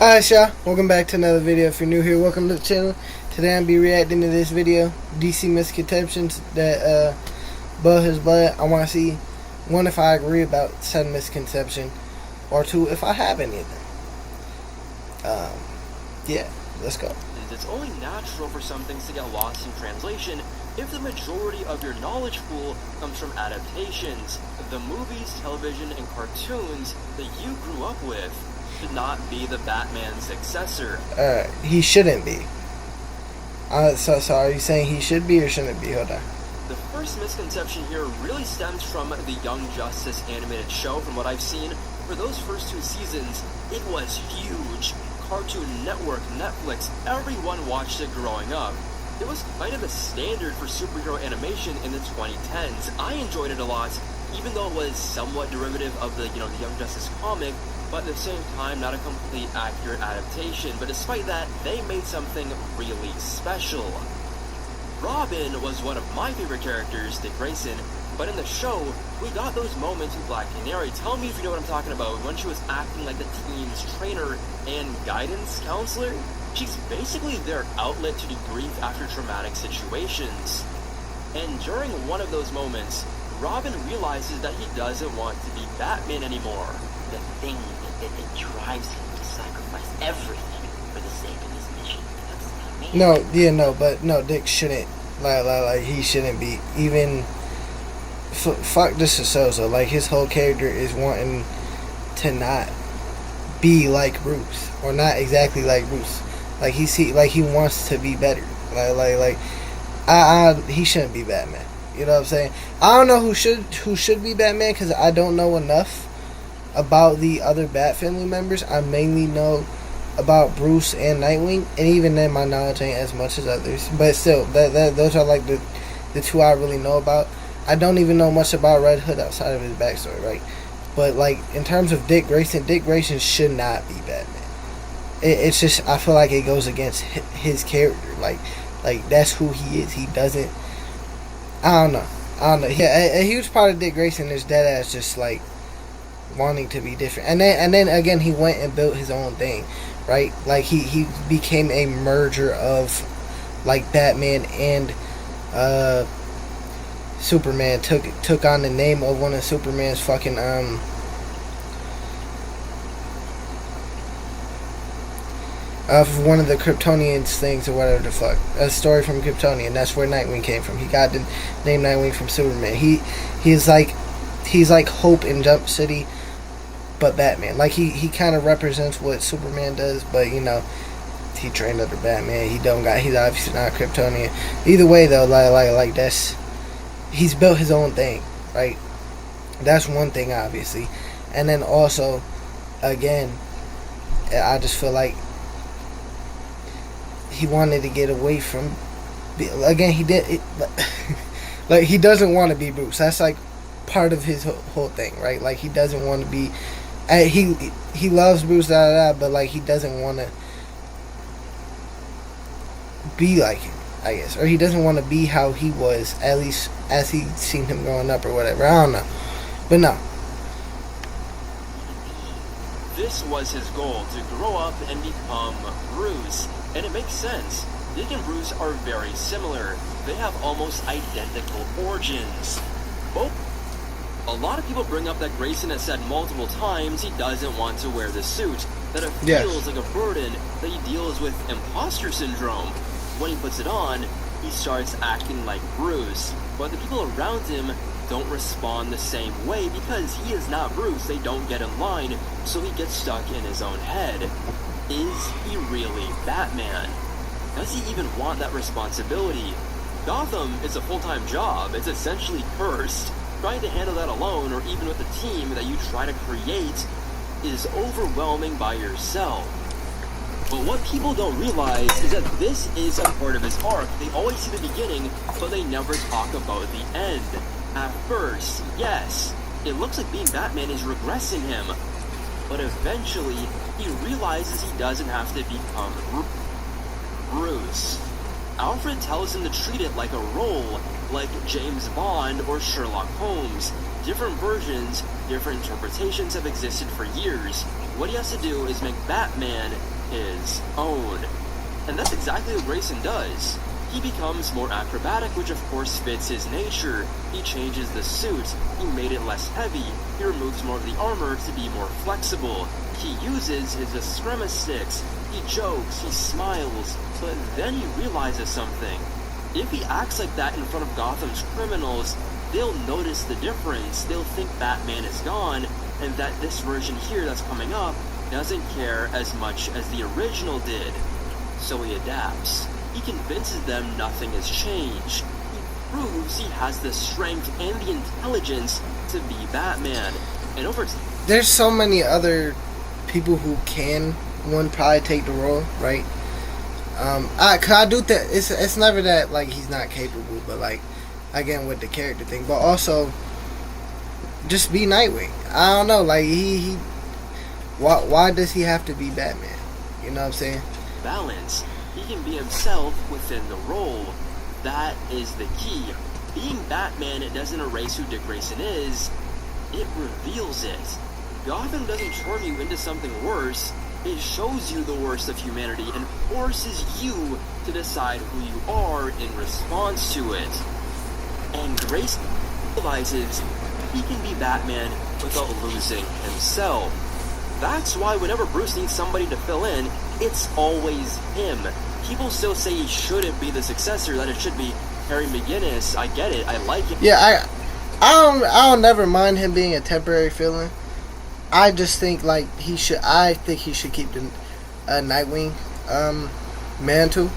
Alright y'all, welcome back to another video. If you're new here, welcome to the channel. Today I'll be reacting to this video, DC Misconceptions, that Bud His Blood. I want to see, one, if I agree about said misconception, or two, if I have any of them. Yeah, let's go. It's only natural for some things to get lost in translation if the majority of your knowledge pool comes from adaptations. The movies, television, and cartoons that you grew up with should not be the Batman successor. He shouldn't be. So are you saying he should be or shouldn't be? Hold on. The first misconception here really stems from the Young Justice animated show. From what I've seen, for those first two seasons, it was huge. Cartoon Network, Netflix, everyone watched it growing up. It was kind of a standard for superhero animation in the 2010s. I enjoyed it a lot, even though it was somewhat derivative of the Young Justice comic, but at the same time, not a complete accurate adaptation. But despite that, they made something really special. Robin was one of my favorite characters, Dick Grayson, but in the show, we got those moments with Black Canary. Tell me if you know what I'm talking about. When she was acting like the team's trainer and guidance counselor, she's basically their outlet to debrief after traumatic situations. And during one of those moments, Robin realizes that he doesn't want to be Batman anymore. The thing that drives him to sacrifice everything for the sake of his mission. That's what I mean. No, Dick shouldn't. Like he shouldn't be. Even fuck this is so. Like, his whole character is wanting to not be like Bruce, or not exactly like Bruce. Like he wants to be better. He shouldn't be Batman. You know what I'm saying? I don't know who should be Batman, because I don't know enough about the other Bat family members. I mainly know about Bruce and Nightwing, and even then my knowledge ain't as much as others. But still, those are like the two I really know about. I don't even know much about Red Hood outside of his backstory, right? But like, in terms of Dick Grayson should not be Batman. It's just, I feel like it goes against his character. Like that's who he is. He doesn't. I don't know. Yeah, a huge part of Dick Grayson is deadass just like wanting to be different. And then again, he went and built his own thing, right? Like he became a merger of like Batman and Superman. Took on the name of one of Superman's fucking of one of the Kryptonians things, or whatever the fuck. A story from Kryptonian. That's where Nightwing came from. He got the name Nightwing from Superman. He's like Hope in Jump City, but Batman. Like he kind of represents what Superman does, but he trained under Batman. He's obviously not Kryptonian. Either way though, like that's, he's built his own thing, right? That's one thing, obviously. And then also, again, I just feel like he wanted to get away from, again, he did it, like he doesn't want to be Bruce. That's like part of his whole thing, right? Like he doesn't want to be, he loves Bruce, but like he doesn't want to be like him, I guess, or he doesn't want to be how he was, at least as he seen him growing up or whatever. I don't know, but no. This was his goal, to grow up and become Bruce. And it makes sense. Dick and Bruce are very similar. They have almost identical origins. A lot of people bring up that Grayson has said multiple times he doesn't want to wear the suit, that it feels like a burden, that he deals with imposter syndrome. When he puts it on, he starts acting like Bruce. But the people around him don't respond the same way because he is not Bruce. They don't get in line, so he gets stuck in his own head. Is he really Batman? Does he even want that responsibility? Gotham is a full-time job. It's essentially cursed. Trying to handle that alone, or even with a team that you try to create, is overwhelming by yourself. But what people don't realize is that this is a part of his arc. They always see the beginning, but they never talk about the end. At first, yes, it looks like being Batman is regressing him, but eventually, he realizes he doesn't have to become Bruce. Alfred tells him to treat it like a role, like James Bond or Sherlock Holmes. Different versions, different interpretations have existed for years. What he has to do is make Batman his own. And that's exactly what Grayson does. He becomes more acrobatic, which of course fits his nature. He changes the suit, he made it less heavy, he removes more of the armor to be more flexible. He uses his eskrima sticks, he jokes, he smiles, but then he realizes something. If he acts like that in front of Gotham's criminals, they'll notice the difference, they'll think Batman is gone, and that this version here that's coming up doesn't care as much as the original did. So he adapts. He convinces them nothing has changed. He proves he has the strength and the intelligence to be Batman. And over time, there's so many other people who can probably take the role, right? I do that. It's never that like he's not capable, but like again with the character thing, but also just be Nightwing. I don't know, like he why does he have to be Batman? You know what I'm saying? Balance. He can be himself within the role. That is the key. Being Batman, it doesn't erase who Dick Grayson is, it reveals it. Gotham doesn't turn you into something worse, it shows you the worst of humanity and forces you to decide who you are in response to it. And Grayson realizes he can be Batman without losing himself. That's why whenever Bruce needs somebody to fill in, it's always him. People still say he shouldn't be the successor, that it should be Harry McGinnis. I get it, I like it. Yeah, I don't never mind him being a temporary fill-in. I just think like I think he should keep the Nightwing mantle.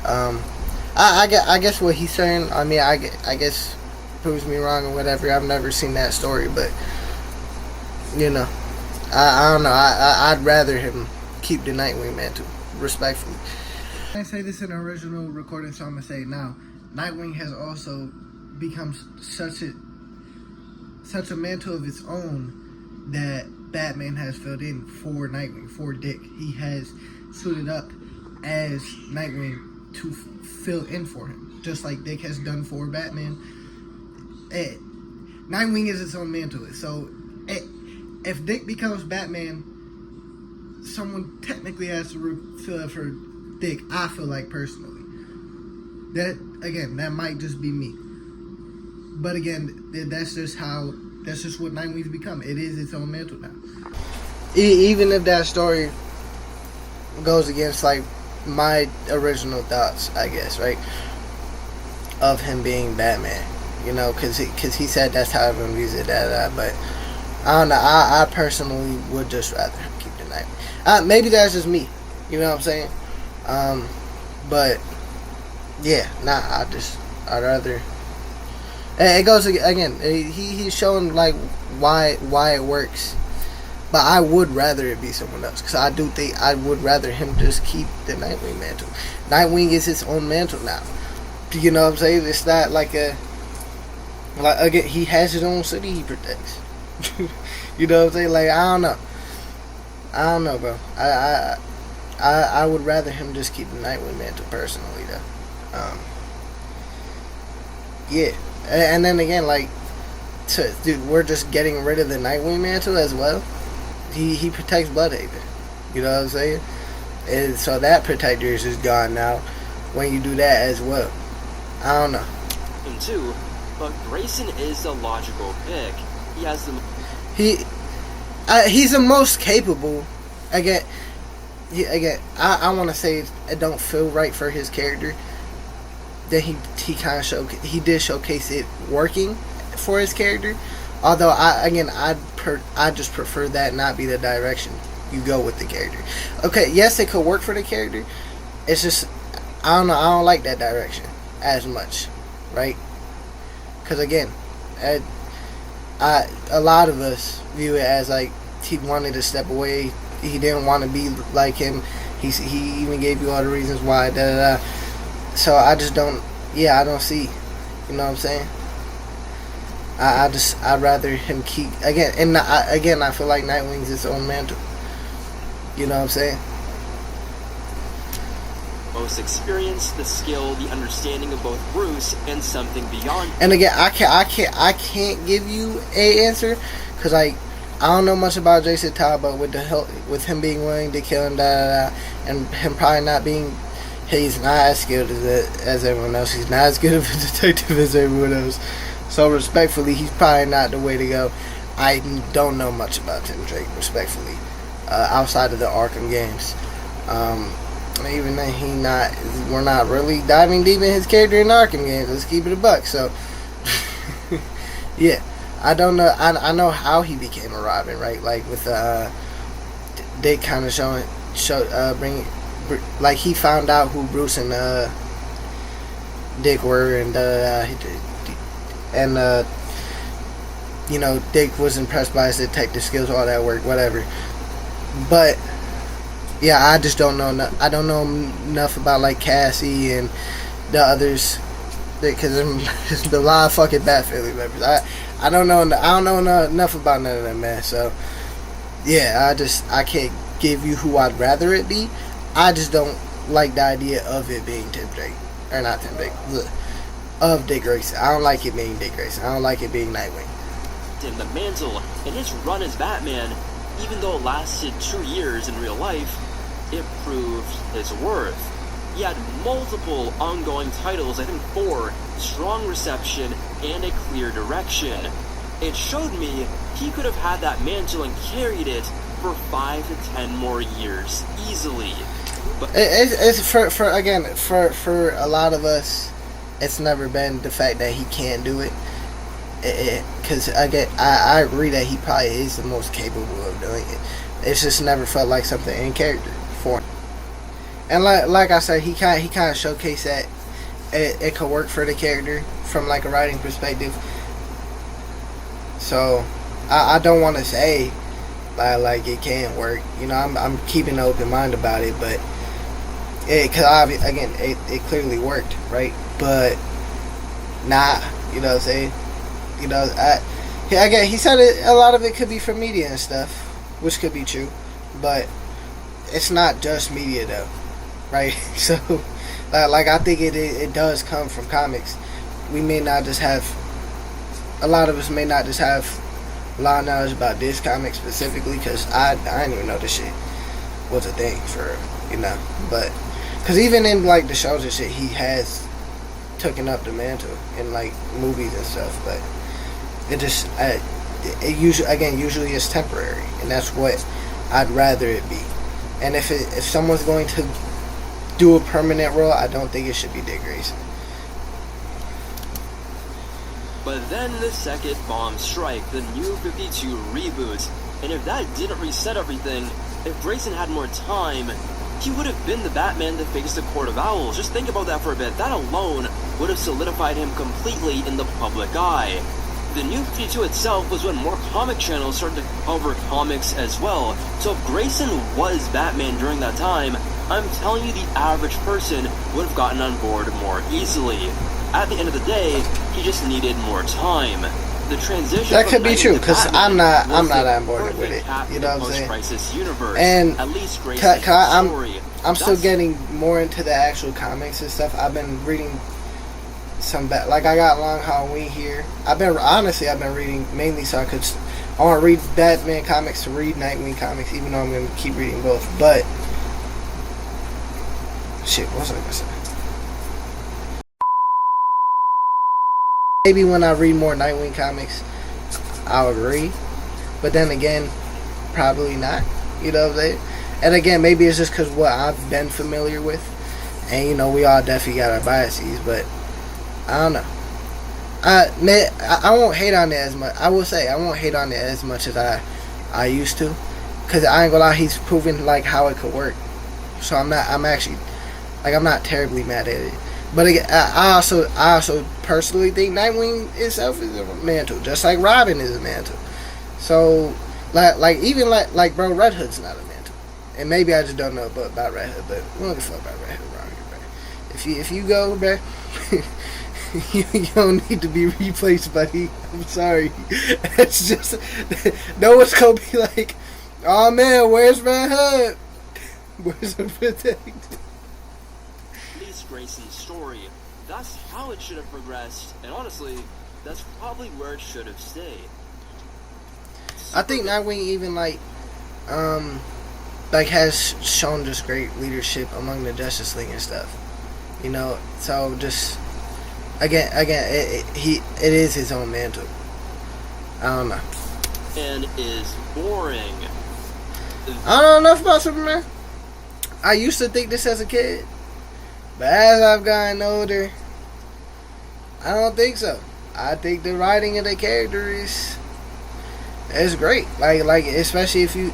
I guess what he's saying, I mean, I guess proves me wrong or whatever. I've never seen that story, but you know, I don't know. I'd rather him keep the Nightwing mantle, respectfully. I say this in an original recording, so I'm gonna say it now. Nightwing has also become such a mantle of its own that Batman has filled in for Nightwing, for Dick. He has suited up as Nightwing to fill in for him, just like Dick has done for Batman. Nightwing is its own mantle, so if Dick becomes Batman, someone technically has to fill it for Dick. I feel like personally, that might just be me, but again, that's just what Nightwing's become. It is its own mantle now. Even if that story goes against like my original thoughts, I guess, right, of him being Batman, you know, because he said that's how everyone views it, but I don't know. I personally would just rather him keep the Nightwing. Maybe that's just me, you know what I'm saying? But yeah, I'd rather. It goes again. He's showing like why it works, but I would rather it be someone else, because I do think I would rather him just keep the Nightwing mantle. Nightwing is his own mantle now. You know what I'm saying? It's not like again, he has his own city he protects. You know what I'm saying? Like I don't know, bro. I would rather him just keep the Nightwing mantle personally, though. Yeah. And then again, like, dude, we're just getting rid of the Nightwing mantle as well. He protects Bloodhaven. You know what I'm saying? And so that protector is just gone now when you do that as well. I don't know. And two, but Grayson is the logical pick. He has the... He's the most capable. Again, I want to say it don't feel right for his character. That he kind of did showcase it working for his character, although I just prefer that not be the direction you go with the character. Okay, yes, it could work for the character. It's just I don't know. I don't like that direction as much, right? Because again, a lot of us view it as like he wanted to step away. He didn't want to be like him. He even gave you all the reasons why. So I just don't. Yeah, I don't see. You know what I'm saying? I'd rather him keep again. And I feel like Nightwing's his own mantle. You know what I'm saying? Most experience, the skill, the understanding of both Bruce and something beyond. And again, I can't give you a answer because I don't know much about Jason Todd, but with the help, with him being willing to kill him, and him probably not being, he's not as skilled as everyone else. He's not as good of a detective as everyone else. So respectfully, he's probably not the way to go. I don't know much about Tim Drake, respectfully, outside of the Arkham games. Even then, we're not really diving deep in his character in Arkham games. Let's keep it a buck. So, yeah, I don't know. I know how he became a Robin, right? Like with Dick kind of like he found out who Bruce and Dick were, and you know, Dick was impressed by his detective skills, all that work, whatever. But yeah, I just don't know. I don't know enough about like Cassie and the others, because there's a lot of fucking Bat family members. I don't know enough about none of them, man. So yeah, I can't give you who I'd rather it be. I just don't like the idea of it being Tim Drake, or not Tim Drake, of Dick Grayson. I don't like it being Dick Grayson. I don't like it being Nightwing. In the mantle, and his run as Batman, even though it lasted 2 years in real life, it proved his worth. He had multiple ongoing titles, I think 4, strong reception, and a clear direction. It showed me he could have had that mantle and carried it for 5 to 10 more years, easily. But it's for a lot of us, it's never been the fact that he can't do it. Because I agree that he probably is the most capable of doing it. It's just never felt like something in character for him. And like I said, he kind of showcased that it could work for the character from like a writing perspective. So I don't want to say like it can't work. You know, I'm keeping an open mind about it, but it clearly worked, right? But nah, you know what I'm saying? You know, he said a lot of it could be from media and stuff, which could be true, but it's not just media though, right? So, like I think it does come from comics. We may not just have, a lot of us may not just have a lot of knowledge about this comic specifically, because I didn't even know this shit was a thing for, you know, but, because even in like the shows and shit, he has taken up the mantle in like movies and stuff, but it just usually it's temporary, and that's what I'd rather it be. And if someone's going to do a permanent role, I don't think it should be Dick Grayson. But then the second bomb strike, the New 52 reboot, and if that didn't reset everything, if Grayson had more time, he would have been the Batman that faced the Court of Owls. Just think about that for a bit. That alone would have solidified him completely in the public eye. The New 52 itself was when more comic channels started to cover comics as well. So if Grayson was Batman during that time, I'm telling you the average person would have gotten on board more easily. At the end of the day, he just needed more time. The transition that could be true, because I'm not on board with it. You know what I'm saying? Crisis universe. And at least I'm still getting more into the actual comics and stuff. I've been reading like I got Long Halloween here. I've been reading mainly so I want to read Batman comics to read Nightwing comics, even though I'm going to keep reading both. But shit, what was I going to say? Maybe when I read more Nightwing comics, I'll agree. But then again, probably not. You know what I'm saying? And again, maybe it's just because what I've been familiar with. And, you know, we all definitely got our biases. But, I don't know. I won't hate on it as much. I will say, I won't hate on it as much as I used to. Because I ain't gonna lie, he's proven, like, how it could work. So I'm not terribly mad at it. But again, I also personally think Nightwing itself is a mantle, just like Robin is a mantle. So, like bro, Red Hood's not a mantle, and maybe I just don't know about Red Hood, but we don't give a fuck about Red Hood, bro. If you go, bro, you don't need to be replaced, buddy. I'm sorry. It's just no one's gonna be like, oh man, where's Red Hood? Where's the protect? Grayson's story. That's how it should have progressed, and honestly, that's probably where it should have stayed. I think Nightwing even like has shown just great leadership among the Justice League and stuff. You know, so just again, it is his own mantle. I don't know. And is boring. I don't know enough about Superman. I used to think this as a kid, but as I've gotten older, I don't think so. I think the writing of the character is great. Like especially if you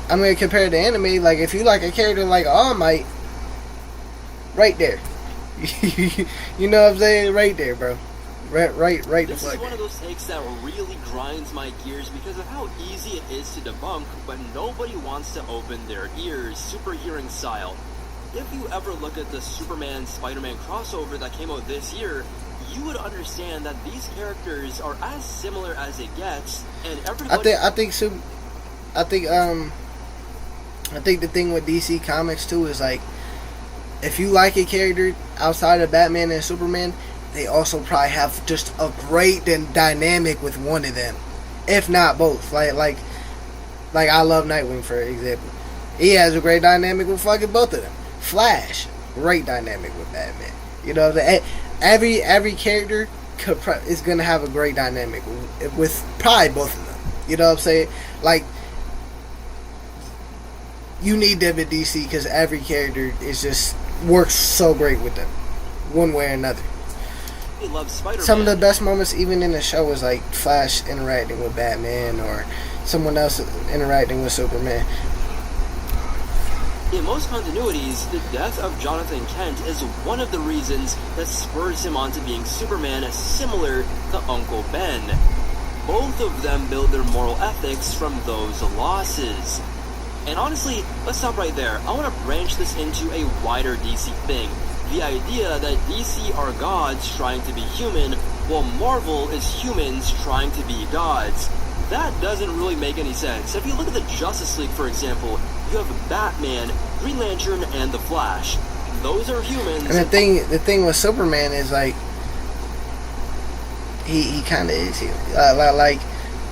I'm gonna compare it to anime. Like if you like a character like All Might, right there. You know what I'm saying? Right there, bro. Right. This is one of those takes that really grinds my gears because of how easy it is to debunk, but nobody wants to open their ears, superhearing style. If you ever look at the Superman-Spider-Man crossover that came out this year, you would understand that these characters are as similar as it gets, and everybody... I think the thing with DC Comics too is like, if you like a character outside of Batman and Superman, they also probably have just a great dynamic with one of them, if not both. Like I love Nightwing, for example. He has a great dynamic with fucking both of them. Flash, great dynamic with Batman. You know, every character is gonna have a great dynamic with probably both of them. You know what I'm saying? Like, you need them in DC because every character is just works so great with them, one way or another. Love Spider-Man. Some of the best moments, even in the show, was like Flash interacting with Batman or someone else interacting with Superman. In most continuities, the death of Jonathan Kent is one of the reasons that spurs him on to being Superman, similar to Uncle Ben. Both of them build their moral ethics from those losses. And honestly, let's stop right there. I want to branch this into a wider DC thing. The idea that DC are gods trying to be human, while Marvel is humans trying to be gods. That doesn't really make any sense. If you look at the Justice League, for example, you have Batman, Green Lantern, and the Flash. Those are humans. And the thing with Superman is like, he kind of is human.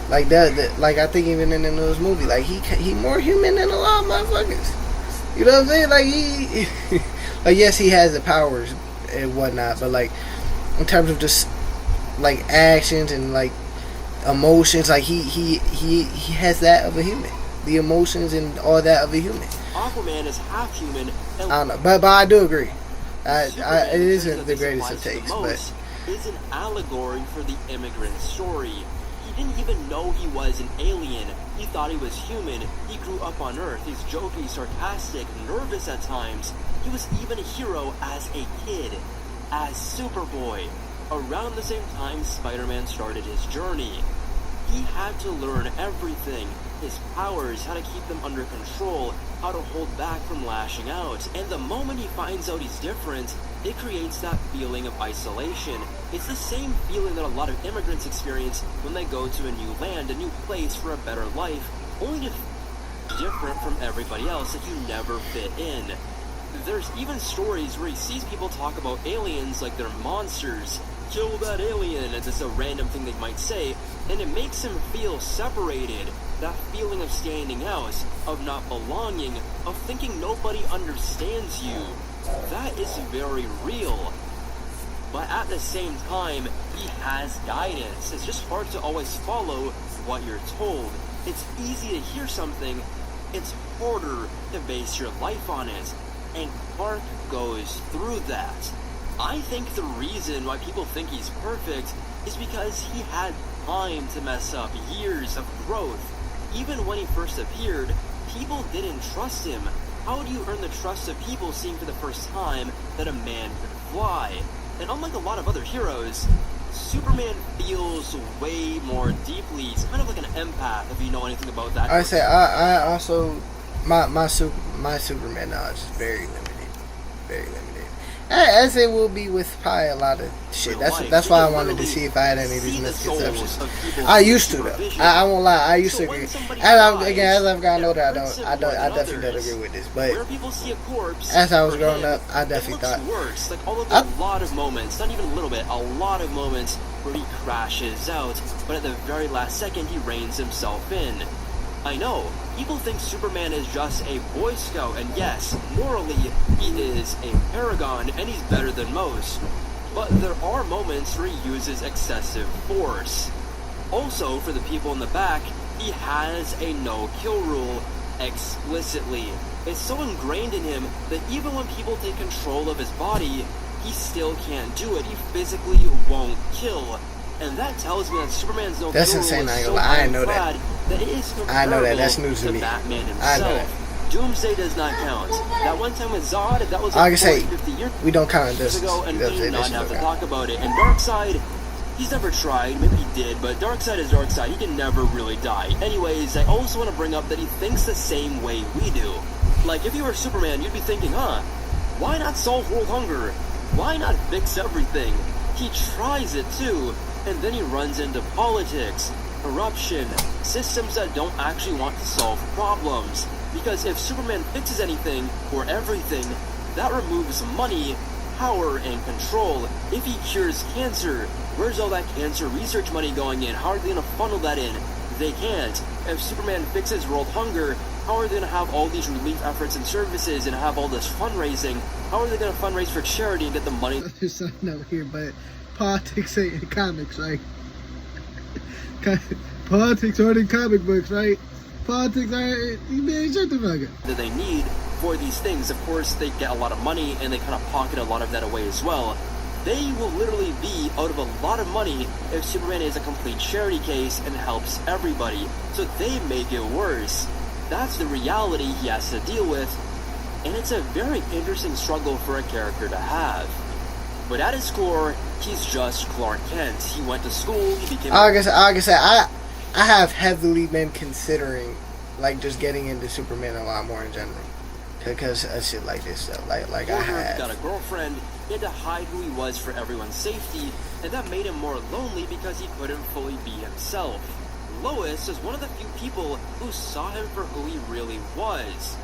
Like I think even in the newest movie, like he more human than a lot of motherfuckers. You know what I'm saying? Like he like, yes, he has the powers and whatnot, but like in terms of just like actions and like emotions, like he has that of a human, the emotions and all that of a human. Aquaman is half human. I don't know, but I do agree. It isn't the greatest of takes, but is an allegory for the immigrant story. He didn't even know he was an alien. He thought he was human. He grew up on Earth. He's joking, sarcastic, nervous at times. He was even a hero as a kid, as Superboy. Around the same time Spider-Man started his journey. He had to learn everything. His powers, how to keep them under control, how to hold back from lashing out. And the moment he finds out he's different, it creates that feeling of isolation. It's the same feeling that a lot of immigrants experience when they go to a new land, a new place for a better life, only to be different from everybody else, that you never fit in. There's even stories where he sees people talk about aliens like they're monsters. Kill that alien, it's just a random thing they might say, and it makes him feel separated. That feeling of standing out, of not belonging, of thinking nobody understands you. That is very real. But at the same time, he has guidance. It's just hard to always follow what you're told. It's easy to hear something, it's harder to base your life on it. And Clark goes through that. I think the reason why people think he's perfect is because he had time to mess up, years of growth. Even when he first appeared, people didn't trust him. How do you earn the trust of people seeing for the first time that a man could fly? And unlike a lot of other heroes, Superman feels way more deeply. He's kind of like an empath, if you know anything about that. I also my Superman knowledge is very limited, As it will be with probably a lot of shit. That's why I wanted to see if I had any of these See the misconceptions. souls of people I with used to super though. vision. I won't lie. I used to So agree. when somebody As dies, I've gotten it older, I hurts him don't. more I than definitely don't others. agree with this. But Where people see a corpse, as I was for growing him, up, I it definitely looks thought. worse. Like, although there's a lot of moments, not even a little bit, a lot of moments where he crashes out, but at the very last second he reins himself in. I know, people think Superman is just a Boy Scout, and yes, morally, he is a paragon, and he's better than most. But there are moments where he uses excessive force. Also, for the people in the back, he has a no-kill rule, explicitly. It's so ingrained in him that even when people take control of his body, he still can't do it. He physically won't kill. And that tells me that Superman's no-kill rule is so ironclad that it is I know that. That's comparable news to me. Batman himself. I know that. Doomsday does not count. That one time with Zod, that was Like I like say, 50 years we don't count this. ago, and we do not have to talk about it. And Darkseid, he's never tried. Maybe he did, but Darkseid is Darkseid. He can never really die. Anyways, I also want to bring up that he thinks the same way we do. Like, if you were Superman, you'd be thinking, why not solve world hunger? Why not fix everything? He tries it too, and then he runs into politics, corruption, systems that don't actually want to solve problems. Because if Superman fixes anything, or everything, that removes money, power, and control. If he cures cancer, where's all that cancer research money going in? How are they going to funnel that in? They can't. If Superman fixes world hunger, how are they going to have all these relief efforts and services and have all this fundraising? How are they going to fundraise for charity and get the money? There's something over here, but politics ain't in comics, right? Politics aren't in comic books, right? Politics aren't. Man, shut the fuck up. That they need for these things. Of course, they get a lot of money and they kind of pocket a lot of that away as well. They will literally be out of a lot of money if Superman is a complete charity case and helps everybody. So they make it worse. That's the reality he has to deal with, and it's a very interesting struggle for a character to have. But at his core, he's just Clark Kent. He went to school, he became... Like I said, I have heavily been considering, like, just getting into Superman a lot more in general. Because of shit like this stuff. Like I had. Got a girlfriend, he had to hide who he was for everyone's safety, and that made him more lonely because he couldn't fully be himself. Lois is one of the few people who saw him for who he really was.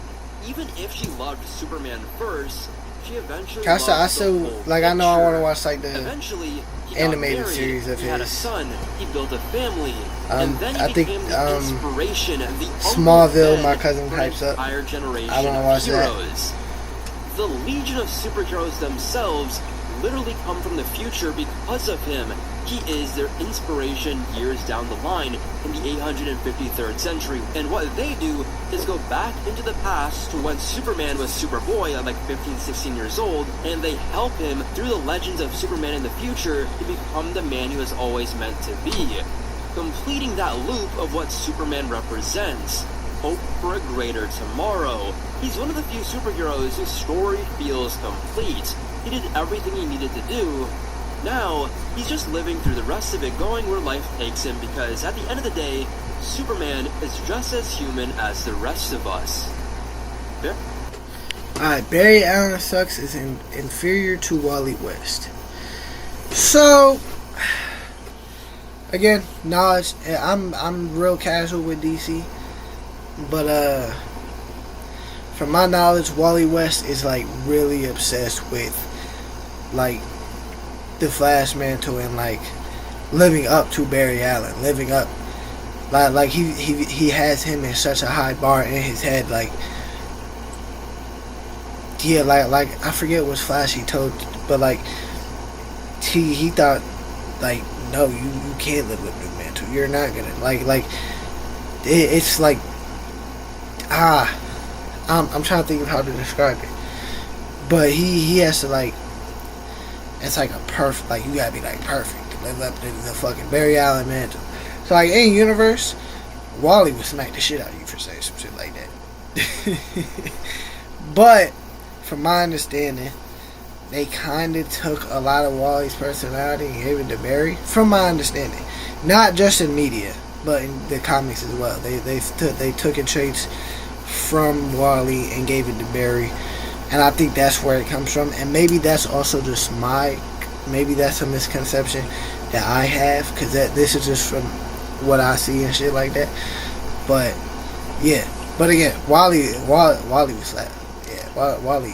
Even if she loved Superman first, she eventually I still, like, I know I want to watch, like, the eventually, he animated got married, series of he had a his. son, he built a family, and then he I think, became the inspiration, the Smallville, my cousin hypes up. entire generation I want to of watch that. heroes. The Legion of Superheroes themselves literally come from the future because of him. He is their inspiration years down the line in the 853rd century. And what they do is go back into the past to when Superman was Superboy at like 15, 16 years old, and they help him through the legends of Superman in the future to become the man he was always meant to be. Completing that loop of what Superman represents. Hope for a greater tomorrow. He's one of the few superheroes whose story feels complete. He did everything he needed to do. Now, he's just living through the rest of it, going where life takes him, because at the end of the day, Superman is just as human as the rest of us. Fair? Alright, Barry Allen sucks is inferior to Wally West. So, again, knowledge. I'm real casual with DC, but from my knowledge, Wally West is like really obsessed with like the Flash mantle and like living up to Barry Allen, living up. Like he has him in such a high bar in his head. Like, yeah, like I forget what Flash he told, but like he thought like, no, you can't live with New Mantle. You're not gonna like it's like I'm trying to think of how to describe it, but he has to like, it's like a perfect, like you gotta be like perfect to live up to the fucking Barry Allen mantle. So like in universe, Wally would smack the shit out of you for saying some shit like that. But from my understanding, they kind of took a lot of Wally's personality and gave it to Barry. From my understanding, not just in media, but in the comics as well. They took traits from Wally and gave it to Barry. And I think that's where it comes from. And maybe that's also just maybe that's a misconception that I have, because this is just from what I see and shit like that. But yeah, but again, Wally was slap. Yeah, Wally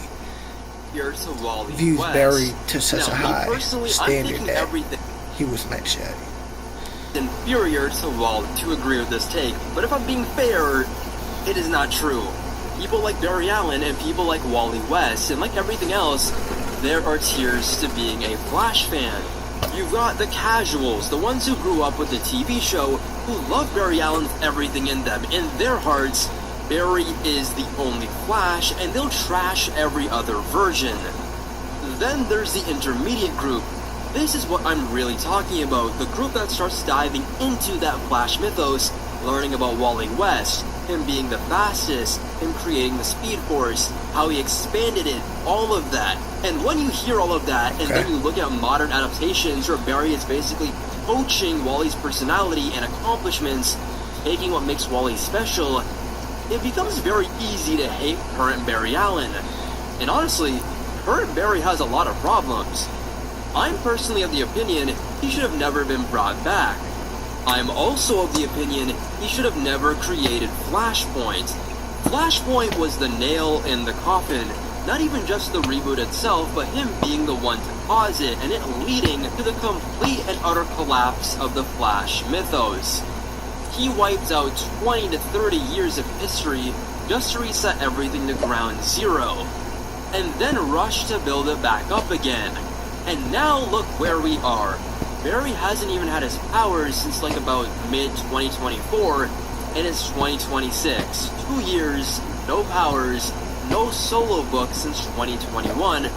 Here's to Wally views West. Barry to such Now, a me high personally, I'm standard thinking that everything he was smack shot. inferior to Wally to agree with this take, but if I'm being fair, it is not true. People like Barry Allen and people like Wally West, and like everything else, there are tiers to being a Flash fan. You've got the casuals, the ones who grew up with the TV show, who love Barry Allen with everything in them. In their hearts, Barry is the only Flash, and they'll trash every other version. Then there's the intermediate group. This is what I'm really talking about, the group that starts diving into that Flash mythos, learning about Wally West, him being the fastest, him creating the Speed Force, how he expanded it, all of that. And when you hear all of that, and then you look at modern adaptations where Barry is basically poaching Wally's personality and accomplishments, taking what makes Wally special, it becomes very easy to hate current Barry Allen. And honestly, current Barry has a lot of problems. I'm personally of the opinion he should have never been brought back. I'm also of the opinion he should have never created Flashpoint. Flashpoint was the nail in the coffin, not even just the reboot itself, but him being the one to cause it, and it leading to the complete and utter collapse of the Flash mythos. He wiped out 20 to 30 years of history just to reset everything to ground zero, and then rushed to build it back up again. And now look where we are. Barry hasn't even had his powers since like about mid-2024, and it's 2026. 2 years, no powers, no solo book since 2021.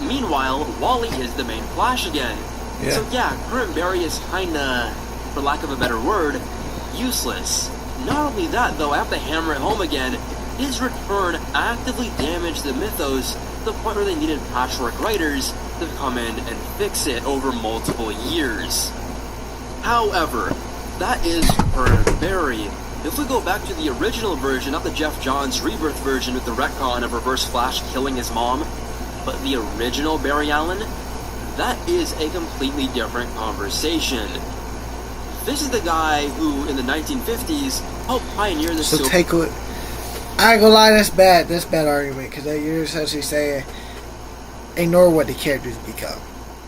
Meanwhile, Wally is the main Flash again. Yeah. So yeah, current Barry is kinda, for lack of a better word, useless. Not only that though, I have to hammer it home again, his return actively damaged the mythos to the point where they needed patchwork writers to come in and fix it over multiple years. However, that is current Barry. If we go back to the original version, not the Jeff Johns rebirth version with the retcon of Reverse Flash killing his mom, but the original Barry Allen, that is a completely different conversation. This is the guy who, in the 1950s, helped pioneer the So take a look. I ain't gonna lie, that's bad. That's bad argument, because you're essentially saying ignore what the characters become.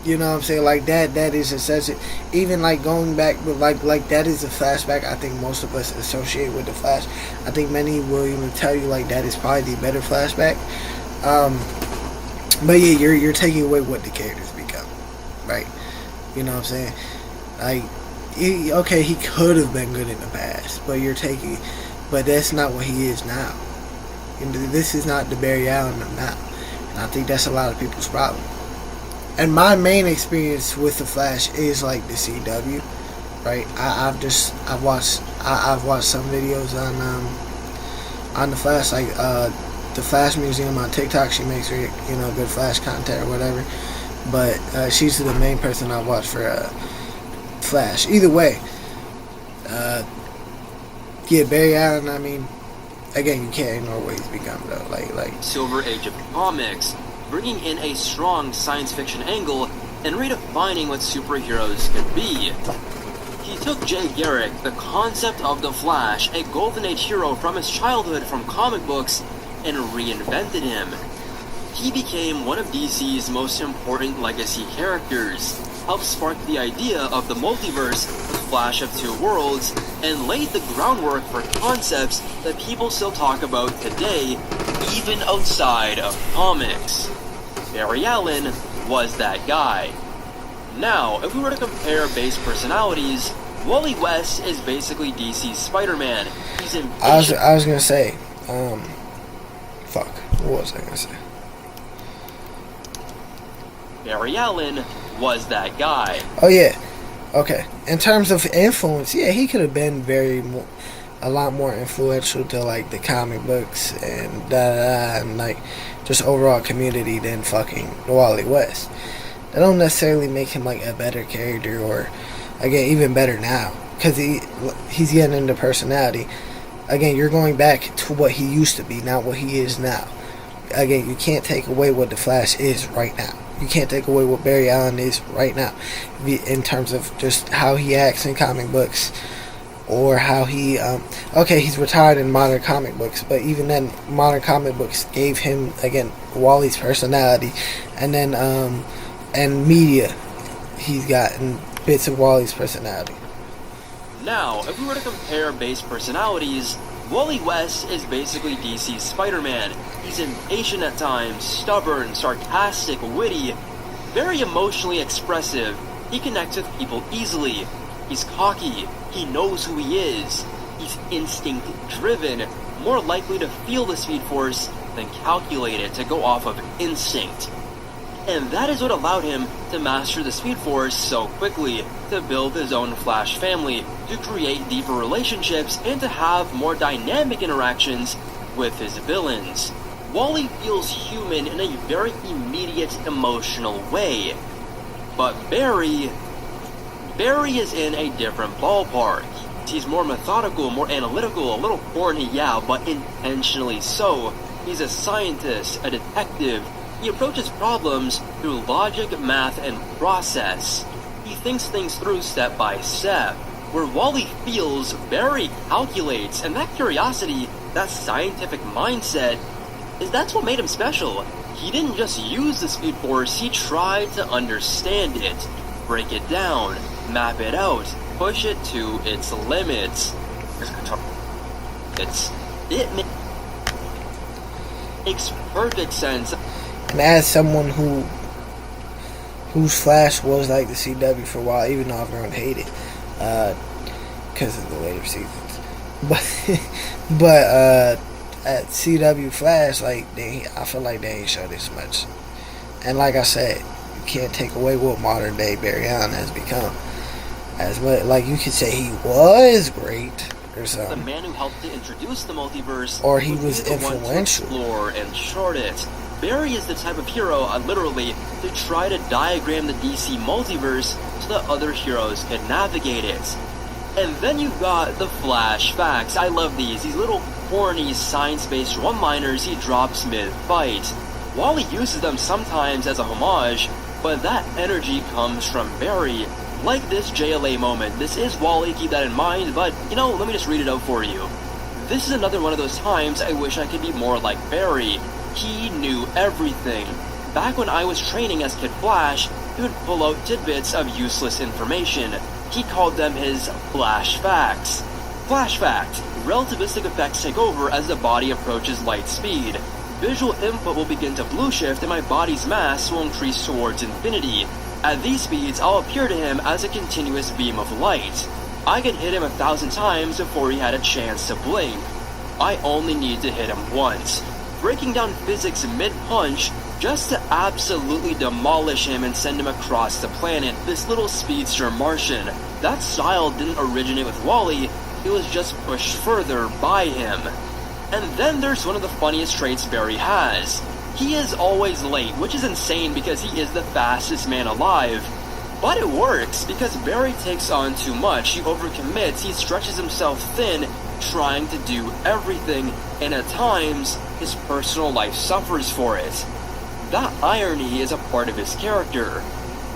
You know what I'm saying? Like that is essentially, even like going back, but like that is a flashback I think most of us associate with the Flash. I think many will even tell you like that is probably the better flashback. But yeah, you're taking away what the characters become, right? You know what I'm saying? Like, he could have been good in the past, but but that's not what he is now. And this is not the Barry Allen of now. And I think that's a lot of people's problem. And my main experience with the Flash is like the CW, right? I've watched some videos on the Flash, like the Flash Museum on TikTok. She makes good Flash content or whatever. But she's the main person I watch for Flash. Either way, yeah, Barry Allen. I mean, again, you can't ignore what he's become though. Like Silver Age of comics, bringing in a strong science fiction angle and redefining what superheroes could be. He took Jay Garrick, the concept of the Flash, a Golden Age hero from his childhood from comic books, and reinvented him. He became one of DC's most important legacy characters, helped spark the idea of the multiverse, the Flash of Two Worlds, and laid the groundwork for concepts that people still talk about today, even outside of comics. Barry Allen was that guy. Now, if we were to compare base personalities, Wally West is basically DC's Spider-Man. He's impatient. I was gonna say, fuck, what was I gonna say? Barry Allen was that guy. Oh yeah, okay. In terms of influence, yeah, he could have been a lot more influential to like the comic books and and like just overall community than fucking Wally West. That don't necessarily make him like a better character, or again even better now, because he's getting into personality. Again, you're going back to what he used to be, not what he is now. again, you can't take away what the Flash is right now. You can't take away what Barry Allen is right now, in terms of just how he acts in comic books, or how he, okay, he's retired in modern comic books, but even then, modern comic books gave him, again, Wally's personality, and then, and media, he's gotten bits of Wally's personality. Now, if we were to compare base personalities, Wally West is basically DC's Spider-Man. He's impatient at times, stubborn, sarcastic, witty, very emotionally expressive. He connects with people easily. He's cocky. He knows who he is. He's instinct-driven, more likely to feel the Speed Force than calculate it, to go off of instinct. And that is what allowed him to master the Speed Force so quickly, to build his own Flash family, to create deeper relationships, and to have more dynamic interactions with his villains. Wally feels human in a very immediate emotional way. But Barry is in a different ballpark. He's more methodical, more analytical, a little corny, yeah, but intentionally so. He's a scientist, a detective. He approaches problems through logic, math, and process. He thinks things through step by step. Where Wally feels, Barry calculates, and that curiosity, that scientific mindset, that's what made him special. He didn't just use the Speed Force, he tried to understand it, break it down, map it out, push it to its limits. It makes perfect sense. And as someone whose Flash was like the CW for a while, even though I've grown to hate it, because of the later seasons, but at CW Flash, like, I feel like they ain't showed as much. And like I said, you can't take away what modern day Barry Allen has become. As much, like, you could say he was great or something. The man who helped to introduce the multiverse, or he was influential. To explore and chart it. Barry is the type of hero, literally, to try to diagram the DC multiverse so that other heroes can navigate it. And then you've got the Flash facts. I love these little corny science-based one-liners he drops mid-fight. Wally uses them sometimes as a homage, but that energy comes from Barry. Like this JLA moment. This is Wally, keep that in mind, but, let me just read it out for you. This is another one of those times I wish I could be more like Barry. He knew everything. Back when I was training as Kid Flash, he would pull out tidbits of useless information. He called them his Flash Facts. Flash Fact: relativistic effects take over as the body approaches light speed. Visual input will begin to blue shift and my body's mass will increase towards infinity. At these speeds, I'll appear to him as a continuous beam of light. I could hit him 1,000 times before he had a chance to blink. I only need to hit him once. Breaking down physics mid-punch just to absolutely demolish him and send him across the planet, this little speedster Martian. That style didn't originate with Wally, it was just pushed further by him. And then there's one of the funniest traits Barry has. He is always late, which is insane because he is the fastest man alive. But it works, because Barry takes on too much, he overcommits, he stretches himself thin, trying to do everything, and at times, his personal life suffers for it. That irony is a part of his character.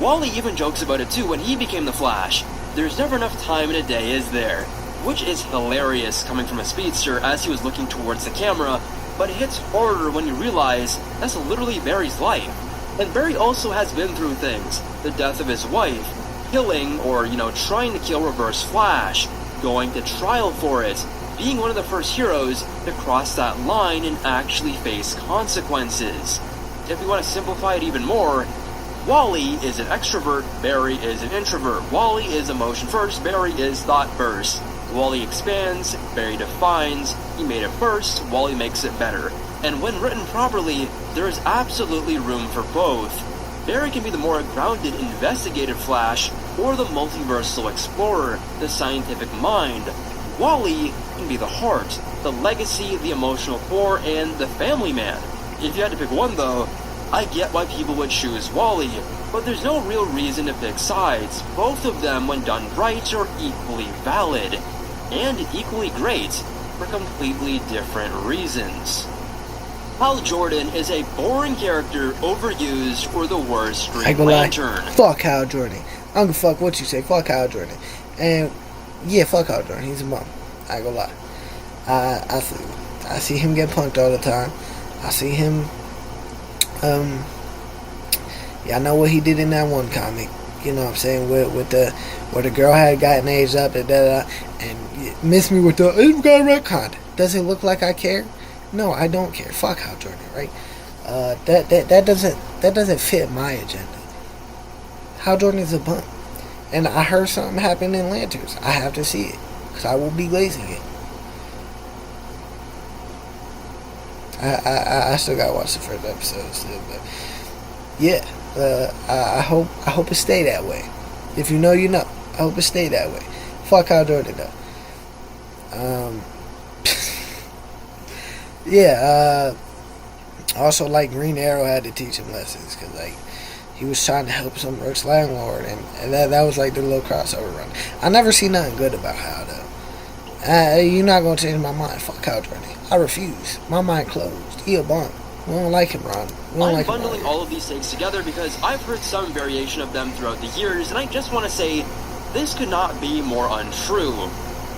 Wally even jokes about it too when he became the Flash. There's never enough time in a day, is there? Which is hilarious coming from a speedster as he was looking towards the camera, but it hits harder when you realize that's literally Barry's life. And Barry also has been through things. The death of his wife, killing or, trying to kill Reverse Flash, going to trial for it, being one of the first heroes to cross that line and actually face consequences. If we want to simplify it even more, Wally is an extrovert, Barry is an introvert. Wally is emotion first, Barry is thought first. Wally expands, Barry defines, he made it first, Wally makes it better. And when written properly, there is absolutely room for both. Barry can be the more grounded, investigative Flash, or the multiversal explorer, the scientific mind. Wally can be the heart, the legacy, the emotional core, and the family man. If you had to pick one though, I get why people would choose Wally, but there's no real reason to pick sides. Both of them, when done right, are equally valid, and equally great, for completely different reasons. Hal Jordan is a boring character, overused, or the worst I Green go lie. Lantern. Fuck Hal Jordan. I don't give a fuck what you say. Fuck Hal Jordan. And yeah, fuck Hal Jordan. He's a bum. I go lie. I see him get punked all the time. I see him. Yeah, I know what he did in that one comic. You know what I'm saying? With the where the girl had gotten aged up and and missed me with the it's got retconned. Does it look like I care? No, I don't care. Fuck Hal Jordan, right? That doesn't fit my agenda. Hal Jordan is a bum, and I heard something happen in Lanterns. I have to see it because I will be glazing it. I still gotta watch the first episode still, but yeah, I hope it stay that way. If you know, you know. I hope it stay that way. Fuck Hal Jordan though. Yeah. Also, like Green Arrow had to teach him lessons because like he was trying to help some rich landlord, and that was like the little crossover run. I never see nothing good about Hal though. You're not gonna change my mind. Fuck Hal Jordan. I refuse. My mind closed. He a bum. We don't like him, Ron. We don't like him. I'm bundling all of these takes together because I've heard some variation of them throughout the years, and I just want to say this could not be more untrue.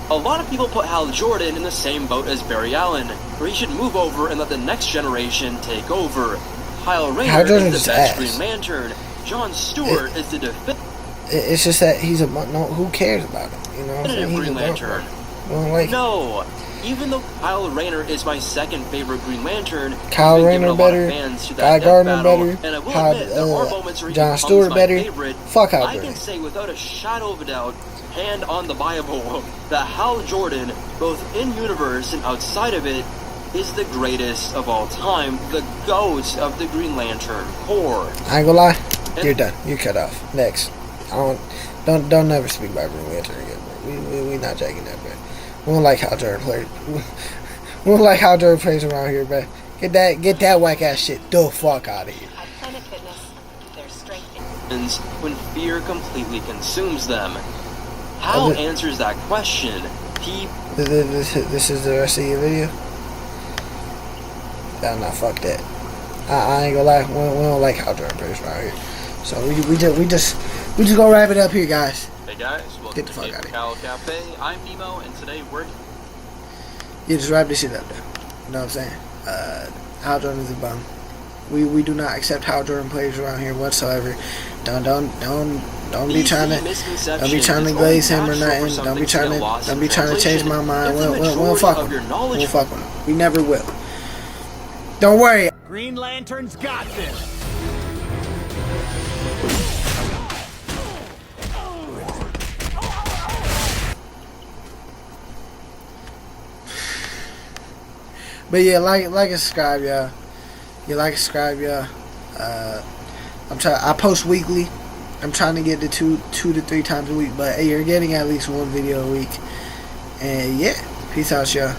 A lot of people put Hal Jordan in the same boat as Barry Allen, where he should move over and let the next generation take over. Kyle Rayner is the best Green Lantern. John Stewart is the It's just that he's a bum. No, who cares about him? You know what I'm saying? Green Lantern. We don't like no. Even though Kyle Rayner is my second favorite Green Lantern, Kyle Rayner better, Guy Gardner better, John Stewart better. Fuck Hal Jordan. I can say without a shadow of a doubt, hand on the Bible, that Hal Jordan, both in universe and outside of it, is the greatest of all time, the GOAT of the Green Lantern Corps. I ain't gonna lie, you're done. You're cut off. Next. Don't never speak about Green Lantern again, bro. We not jacking that, bro. We don't like how Jordan plays. We don't like how Jordan plays around here, bro. Get that whack ass shit the fuck out of here. At Planet Fitness, there's strength when fear completely consumes them. Hal answers that question. This is the rest of your video? Nah, fuck that. I ain't gonna lie. We don't like how Jordan plays around here. So we just gonna wrap it up here, guys. Hey guys, welcome to the Cal Cafe. I'm Nemo, and today we're... Yeah, just wrap this shit up, though. You know what I'm saying? Hal Jordan is a bum. We do not accept Hal Jordan plays around here whatsoever. Don't be trying to glaze him or nothing. Don't be trying to change my mind. We don't fuck with him. We won't fuck with him. We never will. Don't worry. Green Lantern's got this. But yeah, like and subscribe, y'all. You like and subscribe, y'all. I post weekly. I'm trying to get to two to 3 times a week, but hey, you're getting at least one video a week. And yeah, peace out, y'all.